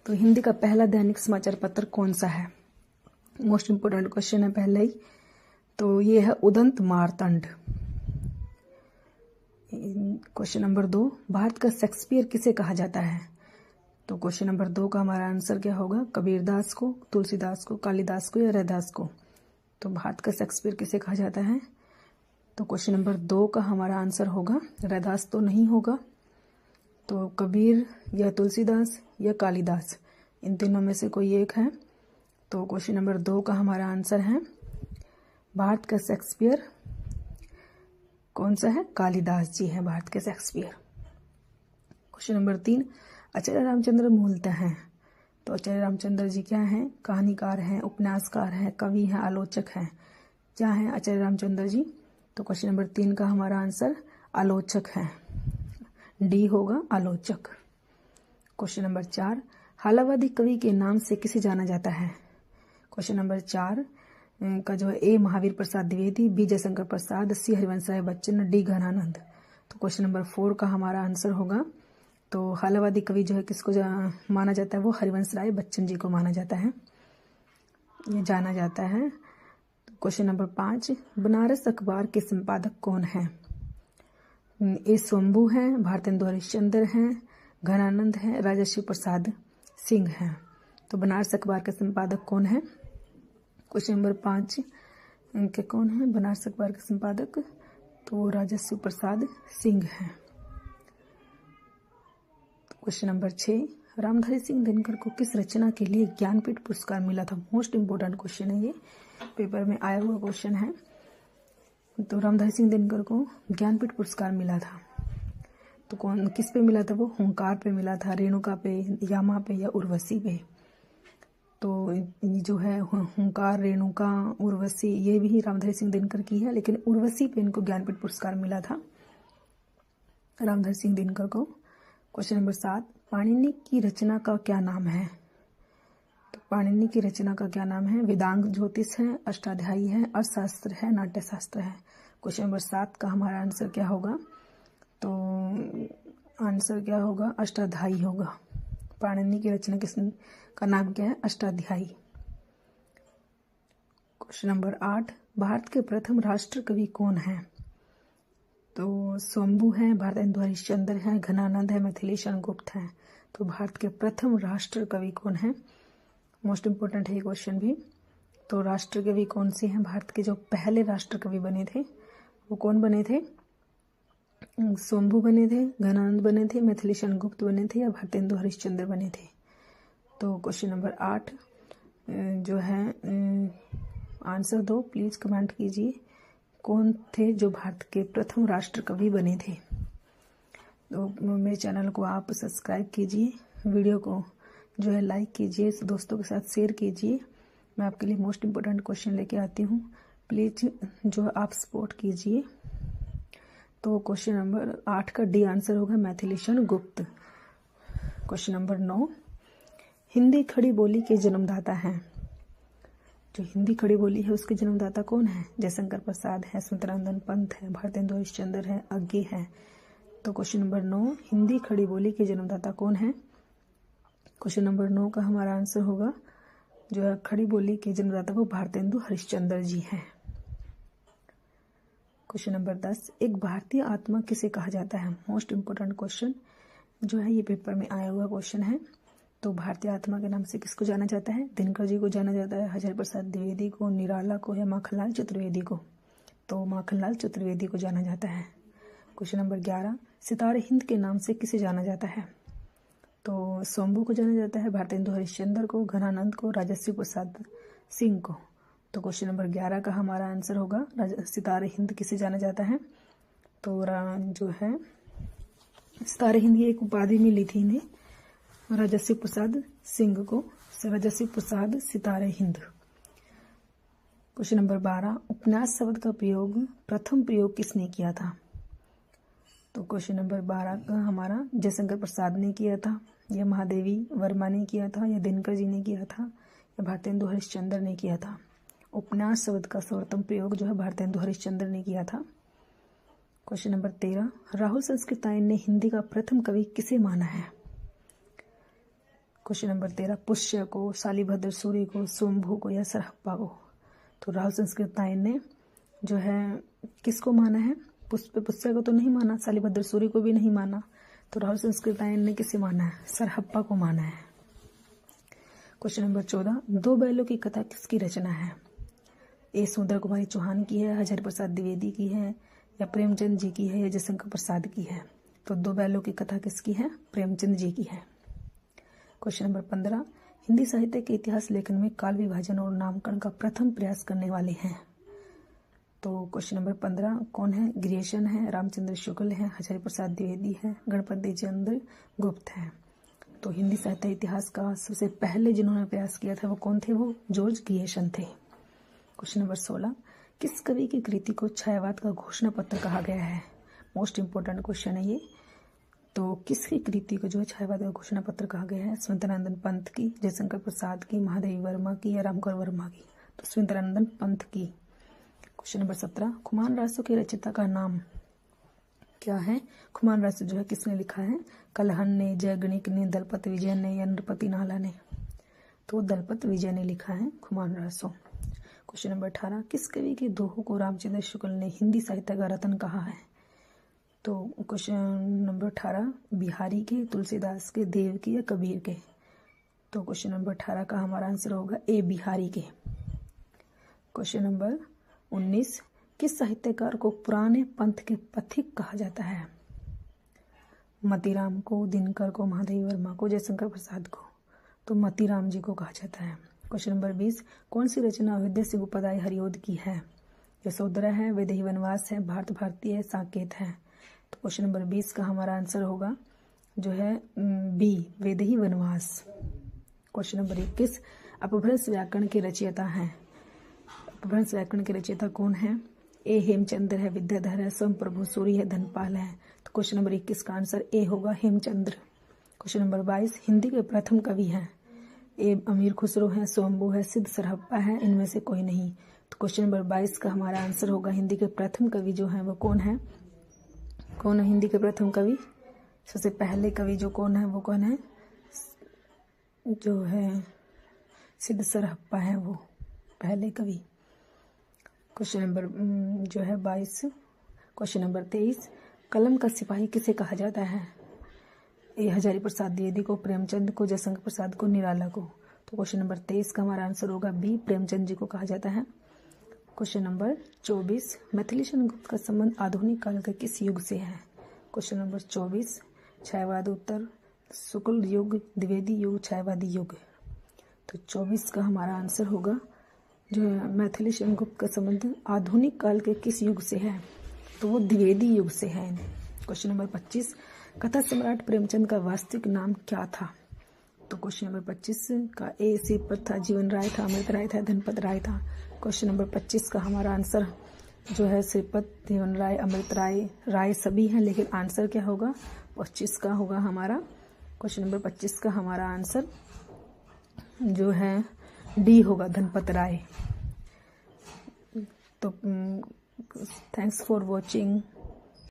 तो हिंदी का पहला दैनिक समाचार पत्र कौन सा है? मोस्ट इम्पोर्टेंट क्वेश्चन है पहले ही। तो ये है उदंत मार्तंड। क्वेश्चन नंबर 2, भारत का शेक्सपियर किसे कहा जाता है? तो क्वेश्चन नंबर 2 का हमारा आंसर क्या होगा? कबीरदास को, तुलसीदास को, कालिदास को या रैदास को? तो भारत का शेक्सपियर किसे कहा जाता है? तो क्वेश्चन नंबर 2 का हमारा आंसर होगा रैदास तो नहीं होगा, तो कबीर या तुलसीदास या कालिदास, इन तीनों में से कोई एक है। तो क्वेश्चन नंबर 2 का हमारा आंसर है भारत का शेक्सपियर कौन सा है? कालिदास जी है भारत के शेक्सपियर। क्वेश्चन नंबर 3, आचार्य रामचंद्र मूलतः हैं। तो आचार्य रामचंद्र जी क्या हैं? कहानीकार हैं, उपन्यासकार हैं, कवि हैं, आलोचक हैं। क्या हैं आचार्य रामचंद्र जी? तो क्वेश्चन नंबर 3 का हमारा आंसर आलोचक है, डी होगा आलोचक। क्वेश्चन नंबर 4, हालावादी कवि के नाम से किसे जाना जाता है? क्वेश्चन नंबर 4 का जो है ए महावीर प्रसाद द्विवेदी, बी जयशंकर प्रसाद, सी हरिवंश राय बच्चन, डी घनानंद। तो क्वेश्चन नंबर 4 का हमारा आंसर होगा, तो हालावादी कवि जो है किसको माना जाता है? वो हरिवंश राय बच्चन जी को माना जाता है, ये जाना जाता है। क्वेश्चन नंबर 5, बनारस अखबार के संपादक कौन है? ए स्वंभू हैं, भारतेंदु हरिश्चंद्र हैं, घनानंद हैं, राजर्षि प्रसाद सिंह हैं। तो बनारस अखबार के संपादक कौन है? क्वेश्चन नंबर 5 के कौन है बनारस अखबार के संपादक? तो राजर्षि प्रसाद सिंह हैं। क्वेश्चन नंबर 6, रामधारी सिंह दिनकर को किस रचना के लिए ज्ञानपीठ पुरस्कार मिला था? मोस्ट इम्पोर्टेंट क्वेश्चन है, ये पेपर में आया हुआ क्वेश्चन है। तो रामधारी सिंह दिनकर को ज्ञानपीठ पुरस्कार मिला था, तो कौन किस पे मिला था? वो हुंकार पे मिला था, रेणुका पे, यामा पे या उर्वशी पे? तो जो है हुंकार, रेणुका, उर्वशी ये भी रामधारी सिंह दिनकर की है, लेकिन उर्वशी पे इनको ज्ञानपीठ पुरस्कार मिला था रामधारी सिंह दिनकर को। क्वेश्चन नंबर 7, पाणिनि की रचना का क्या नाम है? तो पाणिनि की रचना का क्या नाम है? वेदांग ज्योतिष है, अष्टाध्यायी है, अर्थशास्त्र है, नाट्यशास्त्र है। क्वेश्चन नंबर 7 का हमारा आंसर क्या होगा? तो आंसर क्या होगा? अष्टाध्यायी होगा। पाणिनि की रचना का नाम क्या है? अष्टाध्यायी। क्वेश्चन नंबर 8, भारत के प्रथम राष्ट्र कवि कौन है? तो स्वंभू हैं, भारतेंदु हरिश्चंद्र हैं, घनानंद है, मिथिलेश गुप्त हैं। तो भारत के प्रथम राष्ट्र कवि कौन है? मोस्ट इम्पोर्टेंट है ये क्वेश्चन भी। तो राष्ट्र कवि कौन से हैं? भारत के जो पहले राष्ट्र कवि बने थे वो कौन बने थे? स्वंभू बने थे, घनानंद बने थे, मिथिलेश गुप्त बने थे या भारतेंदु हरिश्चंद्र बने थे? तो क्वेश्चन नंबर 8 जो है आंसर दो, प्लीज कमेंट कीजिए कौन थे जो भारत के प्रथम राष्ट्र कवि बने थे। तो मेरे चैनल को आप सब्सक्राइब कीजिए, वीडियो को जो है लाइक कीजिए, दोस्तों के साथ शेयर कीजिए। मैं आपके लिए मोस्ट इम्पोर्टेंट क्वेश्चन लेके आती हूँ, प्लीज जो आप सपोर्ट कीजिए। तो क्वेश्चन नंबर 8 का डी आंसर होगा मिथिलेश गुप्त। क्वेश्चन नंबर 9, हिंदी खड़ी बोली के जन्मदाता हैं। जो हिंदी खड़ी बोली है उसके जन्मदाता कौन है? जयशंकर प्रसाद है, सुमित्रानंदन पंत है, भारतेंदु हरिश्चंद्र है, अज्ञे है। तो क्वेश्चन नंबर 9, हिंदी खड़ी बोली के जन्मदाता कौन है? क्वेश्चन नंबर 9 का हमारा आंसर होगा जो है खड़ी बोली के जन्मदाता वो भारतेंदु हरिश्चंद्र जी हैं। क्वेश्चन नंबर 10, एक भारतीय आत्मा किसे कहा जाता है? मोस्ट इम्पोर्टेंट क्वेश्चन जो है ये पेपर में आया हुआ क्वेश्चन है। तो भारतीय आत्मा के नाम से किसको जाना जाता है? दिनकर जी को जाना जाता है, हजारी प्रसाद द्विवेदी को, निराला को या माखनलाल चतुर्वेदी को? तो माखनलाल चतुर्वेदी को जाना जाता है। क्वेश्चन नंबर 11, सितारे हिंद के नाम से किसे जाना जाता है? तो स्वंभू को जाना जाता है, भारतेंदु हरिश्चंद्र को, घनानंद को, राजर्षि प्रसाद सिंह को। तो क्वेश्चन नंबर 11 का हमारा आंसर होगा सितारे हिंद किसे जाना जाता है? तो जो है सितारे हिंद की एक उपाधि मिली थी इन्हें राजर्षि प्रसाद सिंह को, राजर्षि प्रसाद सितारे हिंद। क्वेश्चन नंबर 12, उपन्यास शब्द का प्रथम प्रयोग किसने किया था? तो क्वेश्चन नंबर 12 का हमारा जयशंकर प्रसाद ने किया था, या महादेवी वर्मा ने किया था, या दिनकर जी ने किया था, या भारतेंदु हरिश्चंद्र ने किया था? उपन्यास शब्द का सर्वप्रथम प्रयोग जो है भारतेंदु हरिश्चंद्र ने किया था। क्वेश्चन नंबर 13, राहुल संस्कृतायन ने हिंदी का प्रथम कवि किसे माना है? क्वेश्चन नंबर 13, पुष्य को, शालिभद्र सूर्य को, स्वयंभू को या सरहप्पा को। तो राहुल संस्कृत आयन ने जो है किसको माना है? पुष्य को तो नहीं माना, शालिभद्र सूर्य को भी नहीं माना, तो राहुल संस्कृत आयन ने किसे माना है? सरहप्पा को माना है। क्वेश्चन नंबर 14, दो बैलों की कथा किसकी रचना है? ए सुंदर कुमारी चौहान की है, हजारी प्रसाद द्विवेदी की है, या प्रेमचंद जी की है, या जयशंकर प्रसाद की है। तो दो बैलों की कथा किसकी है? प्रेमचंद जी की है। क्वेश्चन नंबर 15, हिंदी साहित्य के इतिहास लेखन में काल विभाजन और नामकरण का प्रथम प्रयास करने वाले हैं। तो क्वेश्चन नंबर 15 कौन है? ग्रियेशन है, रामचंद्र शुक्ल है, हजारी प्रसाद द्विवेदी है, गणपति चंद्र गुप्त है। तो हिंदी साहित्य इतिहास का सबसे पहले जिन्होंने प्रयास किया था वो कौन थे? वो जॉर्ज ग्रियेशन थे। क्वेश्चन नंबर 16, किस कवि की कृति को छायावाद का घोषणा पत्र कहा गया है? मोस्ट इंपोर्टेंट क्वेश्चन है ये। तो किसकी कृति को जो है छायावाद का घोषणा पत्र कहा गया है? स्वतंत्रानंद पंत की, जयशंकर प्रसाद की, महादेवी वर्मा की, या रामकर वर्मा की। तो स्वतंत्रानंद पंत की। क्वेश्चन नंबर 17, खुमान रासों के रचयिता का नाम क्या है? खुमान रासो जो है किसने लिखा है? कलहन ने, जयगणिक ने, दलपत विजय ने, या नृपति नाला ने। तो दलपत विजय ने लिखा है खुमान रासो। क्वेश्चन नंबर 18, किस कवि के दोहों को रामचंद्र शुक्ल ने हिंदी साहित्य का रत्न कहा है? तो क्वेश्चन नंबर 18 बिहारी के, तुलसीदास के, देव के, या कबीर के। तो क्वेश्चन नंबर 18 का हमारा आंसर होगा ए बिहारी के। क्वेश्चन नंबर 19, किस साहित्यकार को पुराने पंथ के पथिक कहा जाता है? मतीराम को, दिनकर को, महादेवी वर्मा को, जयशंकर प्रसाद को। तो मतीराम जी को कहा जाता है। क्वेश्चन नंबर 20, कौन सी रचना अयोध्या से गोपदाई हरिओद की है? यशोधरा है, वैदेही वनवास है, भारत भारती है, साकेत है। तो क्वेश्चन नंबर 20 का हमारा आंसर होगा जो है बी, वैदेही वनवास। क्वेश्चन नंबर 21, अपभ्रंश व्याकरण के रचयिता हैं। अपभ्रंश व्याकरण के रचयिता कौन है? ए हेमचंद्र है, विद्याधर है, स्वयं प्रभु सूरी है, धनपाल है। तो क्वेश्चन नंबर 21 का आंसर ए होगा हेमचंद्र। क्वेश्चन नंबर 22, हिंदी के प्रथम कवि हैं। ए अमीर खुसरो है, स्वयंभू है, सिद्ध सरहप्पा है, इनमें से कोई नहीं। तो क्वेश्चन नंबर 22 का हमारा आंसर होगा हिंदी के प्रथम कवि जो है वो कौन है? कौन है हिंदी के प्रथम कवि? सबसे पहले कवि जो कौन है वो कौन है? जो है सिद्ध सरहप्पा है वो पहले कवि। क्वेश्चन नंबर जो है 22। क्वेश्चन नंबर 23, कलम का सिपाही किसे कहा जाता है? ए हजारी प्रसाद द्विवेदी को, प्रेमचंद को, जयशंकर प्रसाद को, निराला को। तो क्वेश्चन नंबर 23 का हमारा आंसर होगा बी, प्रेमचंद जी को कहा जाता है। क्वेश्चन नंबर 24, मैथिलीशरण गुप्त का संबंध आधुनिक काल के किस युग से है? क्वेश्चन नंबर 24, छायावाद उत्तर, शुक्ल युग, द्विवेदी युग, छायावादी युग। तो 24 का हमारा आंसर होगा जो है मैथिलीशरण गुप्त का संबंध आधुनिक काल के किस युग से है? तो वो द्विवेदी युग से है। क्वेश्चन नंबर 25, कथा सम्राट प्रेमचंद का वास्तविक नाम क्या था? तो क्वेश्चन नंबर 25 का ए श्रीपत था, जीवन राय था, अमृत राय था, धनपत राय था। क्वेश्चन नंबर 25 का हमारा आंसर जो है श्रीपत, जीवन राय, अमृत राय, राय सभी हैं, लेकिन आंसर क्या होगा? 25 का होगा हमारा। क्वेश्चन नंबर 25 का हमारा आंसर जो है डी होगा, धनपत राय। तो थैंक्स फॉर वॉचिंग।